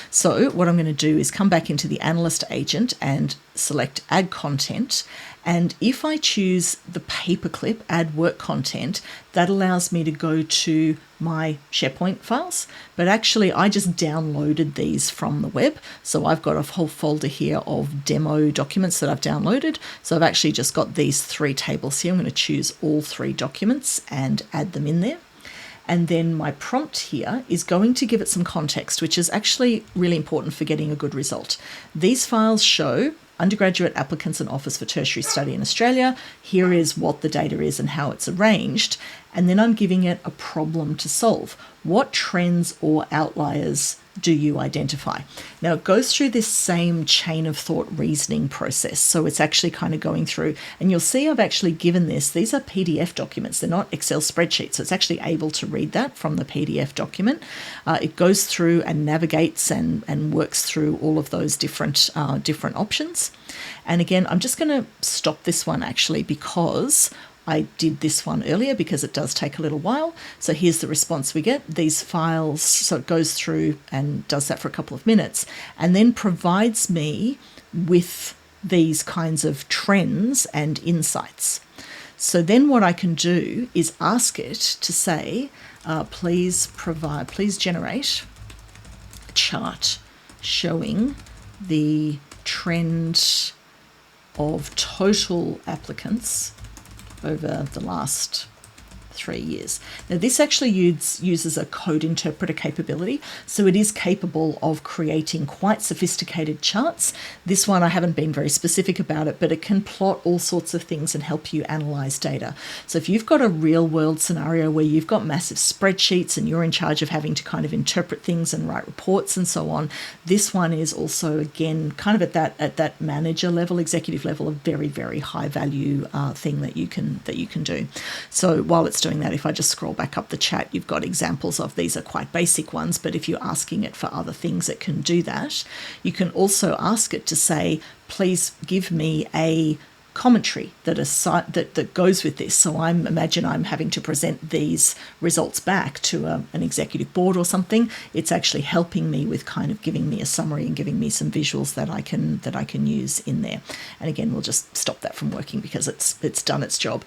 So what I'm going to do is come back into the Analyst agent and select Add Content. And if I choose the paperclip, Add Work Content, that allows me to go to my SharePoint files. But actually, I just downloaded these from the web. So I've got a whole folder here of demo documents that I've downloaded. So I've actually just got these three tables here. I'm going to choose all three documents and add them in there. And then my prompt here is going to give it some context, which is actually really important for getting a good result. These files show undergraduate applicants and offers for tertiary study in Australia. Here is what the data is and how it's arranged. And then I'm giving it a problem to solve. What trends or outliers do you identify? Now, it goes through this same chain of thought reasoning process. So it's actually kind of going through, and you'll see I've actually given this, these are PDF documents. They're not Excel spreadsheets. So it's actually able to read that from the PDF document. It goes through and navigates and works through all of those different options. And again, I'm just going to stop this one actually because I did this one earlier because it does take a little while. So here's the response we get. These files, so it goes through and does that for a couple of minutes and then provides me with these kinds of trends and insights. So then what I can do is ask it to say, please generate a chart showing the trend of total applicants over the last 3 years. Now, this actually uses a code interpreter capability, so it is capable of creating quite sophisticated charts. This one, I haven't been very specific about it, but it can plot all sorts of things and help you analyze data. So if you've got a real world scenario where you've got massive spreadsheets and you're in charge of having to kind of interpret things and write reports and so on, this one is also, again, kind of at that manager level, executive level, a very, very high value thing that you can do. So while it's doing that, if I just scroll back up the chat, you've got examples of these are quite basic ones, but if you're asking it for other things, it can do that. You can also ask it to say, please give me a commentary that goes with this. So imagine I'm having to present these results back to an executive board or something. It's actually helping me with kind of giving me a summary and giving me some visuals that I can use in there. And again, we'll just stop that from working because it's done its job.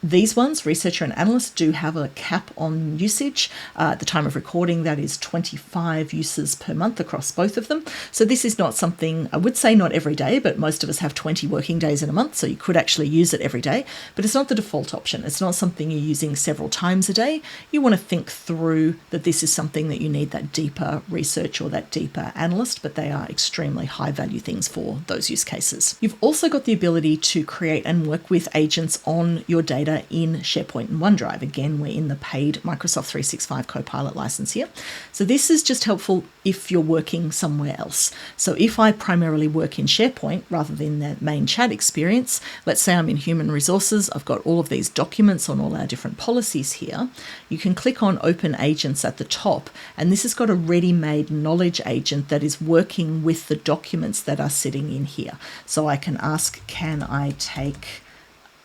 These ones, Researcher and Analyst, do have a cap on usage. At the time of recording, that is 25 uses per month across both of them. So this is not something, I would say not every day, but most of us have 20 working days in a month, so you could actually use it every day. But it's not the default option. It's not something you're using several times a day. You want to think through that this is something that you need that deeper research or that deeper analyst, but they are extremely high value things for those use cases. You've also got the ability to create and work with agents on your data in SharePoint and OneDrive. Again, we're in the paid Microsoft 365 Copilot license here. So this is just helpful if you're working somewhere else. So if I primarily work in SharePoint rather than the main chat experience, let's say I'm in human resources, I've got all of these documents on all our different policies here. You can click on Open Agents at the top, and this has got a ready-made knowledge agent that is working with the documents that are sitting in here. So I can ask, can I take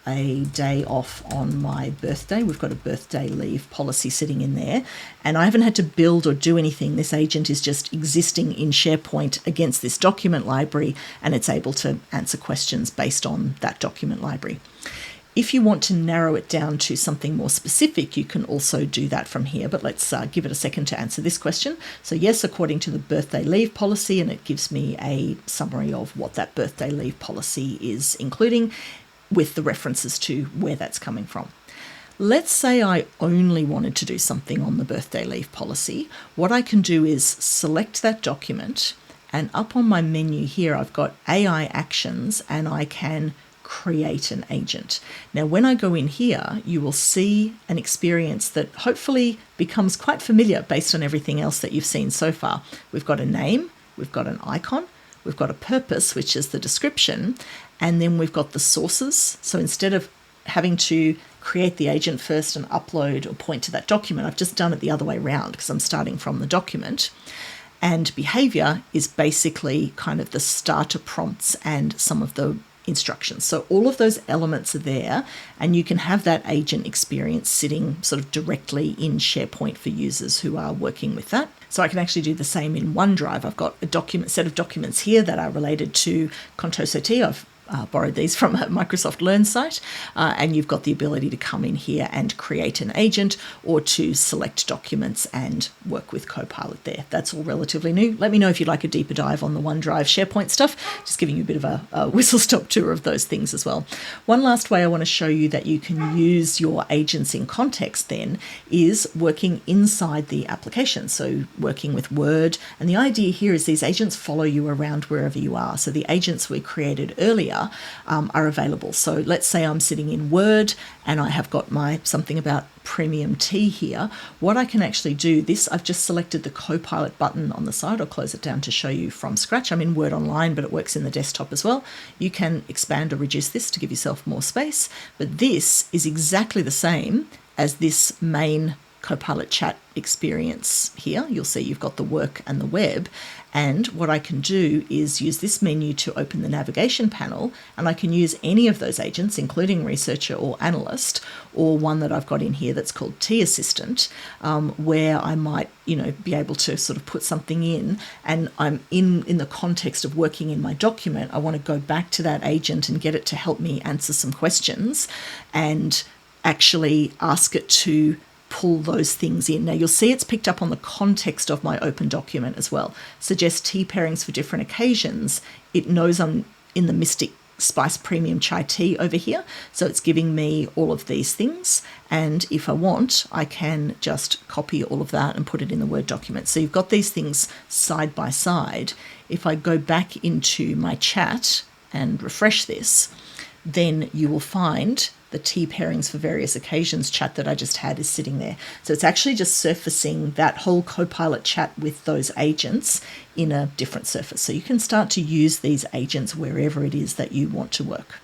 a day off on my birthday? We've got a birthday leave policy sitting in there, and I haven't had to build or do anything. This agent is just existing in SharePoint against this document library, and it's able to answer questions based on that document library. If you want to narrow it down to something more specific, you can also do that from here, but let's give it a second to answer this question. So yes, according to the birthday leave policy, and it gives me a summary of what that birthday leave policy is including, with the references to where that's coming from. Let's say I only wanted to do something on the birthday leave policy. What I can do is select that document, and up on my menu here, I've got AI actions, and I can create an agent. Now, when I go in here, you will see an experience that hopefully becomes quite familiar based on everything else that you've seen so far. We've got a name, we've got an icon, we've got a purpose, which is the description, and then we've got the sources. So instead of having to create the agent first and upload or point to that document, I've just done it the other way around because I'm starting from the document. And behavior is basically kind of the starter prompts and some of the instructions. So all of those elements are there, and you can have that agent experience sitting sort of directly in SharePoint for users who are working with that. So I can actually do the same in OneDrive. I've got a set of documents here that are related to Contoso T. I've borrowed these from a Microsoft Learn site, and you've got the ability to come in here and create an agent or to select documents and work with Copilot there. That's all relatively new. Let me know if you'd like a deeper dive on the OneDrive SharePoint stuff, just giving you a bit of a whistle-stop tour of those things as well. One last way I want to show you that you can use your agents in context then is working inside the application, so working with Word. And the idea here is these agents follow you around wherever you are. So the agents we created earlier are available. So let's say I'm sitting in Word and I have got my something about premium tea here. What I can actually do, I've just selected the Copilot button on the side. I'll close it down to show you from scratch. I'm in Word Online, but it works in the desktop as well. You can expand or reduce this to give yourself more space, but this is exactly the same as this main Copilot Chat experience here. You'll see you've got the work and the web, and what I can do is use this menu to open the navigation panel, and I can use any of those agents, including Researcher or Analyst, or one that I've got in here that's called Tea Assistant, where I might be able to sort of put something in, and I'm in the context of working in my document. I want to go back to that agent and get it to help me answer some questions and actually ask it to pull those things in. Now you'll see it's picked up on the context of my open document as well. Suggest tea pairings for different occasions. It knows I'm in the Mystic Spice Premium Chai Tea over here, so it's giving me all of these things, and if I want I can just copy all of that and put it in the Word document. So you've got these things side by side. If I go back into my chat and refresh this, then you will find the tea pairings for various occasions chat that I just had is sitting there. So it's actually just surfacing that whole Copilot chat with those agents in a different surface. So you can start to use these agents wherever it is that you want to work.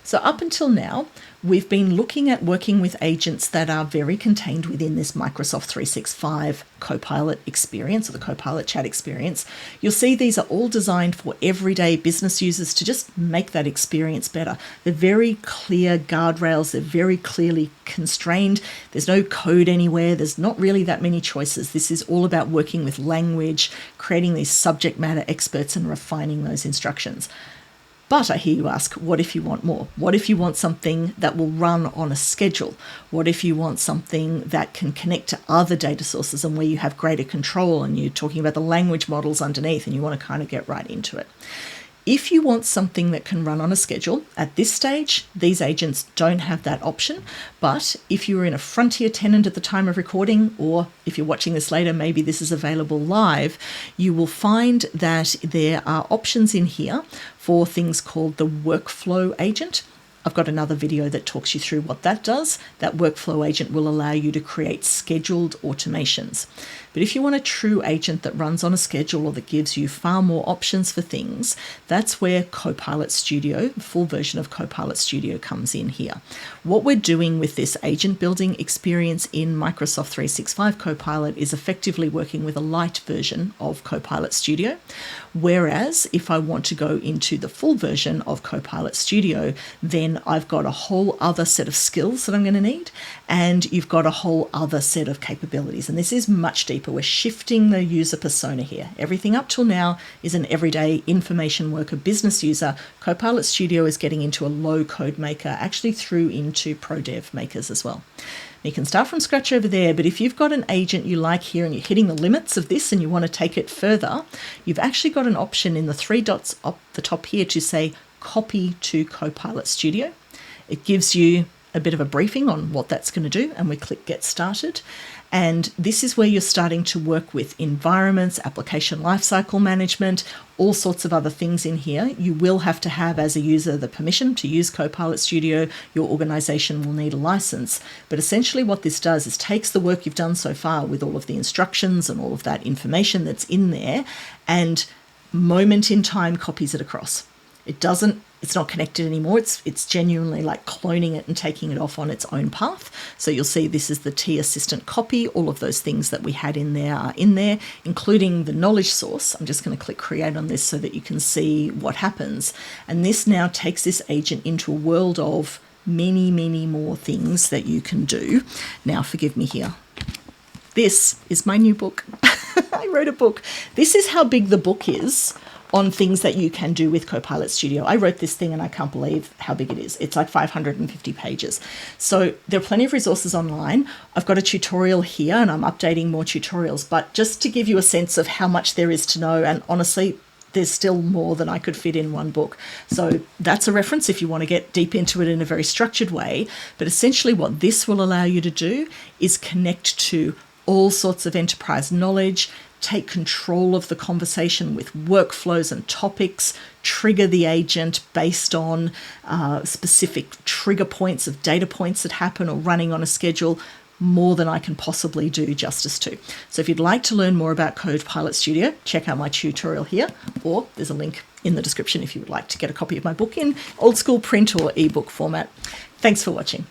So up until now, we've been looking at working with agents that are very contained within this Microsoft 365 Copilot experience, or the Copilot Chat experience. You'll see these are all designed for everyday business users to just make that experience better. They're very clear guardrails. They're very clearly constrained. There's no code anywhere. There's not really that many choices. This is all about working with language, creating these subject matter experts and refining those instructions. But I hear you ask, what if you want more? What if you want something that will run on a schedule? What if you want something that can connect to other data sources and where you have greater control, and you're talking about the language models underneath and you want to kind of get right into it? If you want something that can run on a schedule, at this stage, these agents don't have that option. But if you're in a Frontier tenant at the time of recording, or if you're watching this later, maybe this is available live, you will find that there are options in here for things called the workflow agent. I've got another video that talks you through what that does. That workflow agent will allow you to create scheduled automations. But if you want a true agent that runs on a schedule or that gives you far more options for things, that's where Copilot Studio, the full version of Copilot Studio, comes in here. What we're doing with this agent building experience in Microsoft 365 Copilot is effectively working with a light version of Copilot Studio. Whereas if I want to go into the full version of Copilot Studio, then I've got a whole other set of skills that I'm going to need, and you've got a whole other set of capabilities. And this is much deeper. We're shifting the user persona here. Everything up till now is an everyday information worker business user. Copilot Studio is getting into a low code maker, actually through into pro dev makers as well. You can start from scratch over there, but if you've got an agent you like here and you're hitting the limits of this and you want to take it further, you've actually got an option in the 3 dots up the top here to say copy to Copilot Studio. It gives you a bit of a briefing on what that's going to do, and we click Get Started. And this is where you're starting to work with environments, application lifecycle management, all sorts of other things in here. You will have to have, as a user, the permission to use Copilot Studio. Your organization will need a license. But essentially what this does is takes the work you've done so far with all of the instructions and all of that information that's in there, and moment in time copies it across. It's not connected anymore. It's genuinely like cloning it and taking it off on its own path. So you'll see this is the T Assistant copy. All of those things that we had in there are in there, including the knowledge source. I'm just going to click create on this so that you can see what happens. And this now takes this agent into a world of many, many more things that you can do. Now, forgive me here. This is my new book. I wrote a book. This is how big the book is on things that you can do with Copilot Studio. I wrote this thing and I can't believe how big it is. It's like 550 pages. So there are plenty of resources online. I've got a tutorial here and I'm updating more tutorials, but just to give you a sense of how much there is to know, and honestly, there's still more than I could fit in one book. So that's a reference if you want to get deep into it in a very structured way. But essentially what this will allow you to do is connect to all sorts of enterprise knowledge, take control of the conversation with workflows and topics, trigger the agent based on specific trigger points of data points that happen or running on a schedule, more than I can possibly do justice to. So if you'd like to learn more about Copilot Studio, check out my tutorial here, or there's a link in the description if you would like to get a copy of my book in old school print or ebook format. Thanks for watching.